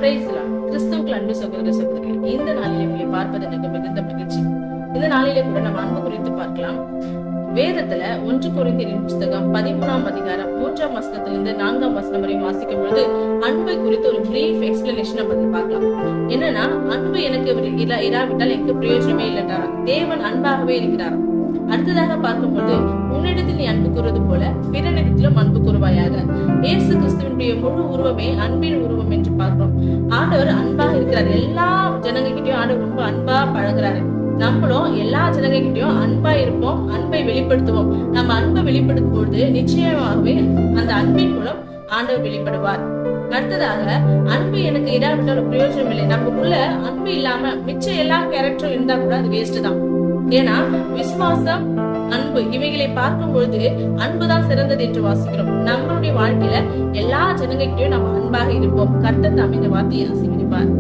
கிறிஸ்துவுக்குள் அன்பு சகோதர சகோதரிகள், இந்த நாளிலே உங்களை பார்ப்பது எனக்கு மிகுந்த மகிழ்ச்சி. இந்த நாளிலே கூட நம்ம அன்பு குறித்து பார்க்கலாம். வேதத்துல 1 கொரிந்தியரின் புஸ்தகம் 13ஆம் அதிகாரம் 3ஆம் வசனத்திலிருந்து 4ஆம் வசனம் வரை வாசிக்கும் பொழுது அன்பை குறித்து ஒரு பிரீஃப் எக்ஸ்பிளனேஷன் நம்ம பார்க்கலாம். என்னன்னா, அன்பு எனக்கு இராவிட்டால் எனக்கு பிரயோஜனமே இல்லைன்றாரா, தேவன் அன்பாகவே இருக்கிறார். அடுத்ததாக பார்க்கும்போது, உன்னிடத்தில் நீ அன்பு கூறுவது போல பிறனிடத்திலும் அன்பு கூறுவாயாக. இயேசு கிறிஸ்துவினுடைய முழு உருவமே அன்பின் உருவம் என்று பார்க்கிறோம். ஆண்டவர் அன்பாக இருக்கிறார். எல்லா ஜனங்க கிட்டயும் ஆண்டவர் ரொம்ப அன்பா பழகுறாரு. நம்மளும் எல்லா ஜனங்க கிட்டயும் அன்பா இருப்போம், அன்பை வெளிப்படுத்துவோம். நம்ம அன்பை வெளிப்படுத்தும் பொழுது நிச்சயமாகவே அந்த அன்பின் மூலம் ஆண்டவர் வெளிப்படுவார். அடுத்ததாக, அன்பு எனக்கு இராவிட்டால் பிரயோஜனம் இல்லை. நமக்குள்ள அன்பு இல்லாம மிச்ச எல்லா கேரக்டரும் இருந்தா கூட அது வேஸ்ட் தான். ஏன்னா விசுவாசம், அன்பு இவைகளை பார்க்கும் பொழுது அன்புதான் சிறந்தது என்று வாசிக்கிறோம். நம்மளுடைய வாழ்க்கையில எல்லா ஜனங்ககிட்டயும் நம்ம அன்பாக இருப்போம். கர்த்தர் தாமே இந்த வார்த்தையை ஆசீர்வதிப்பார்.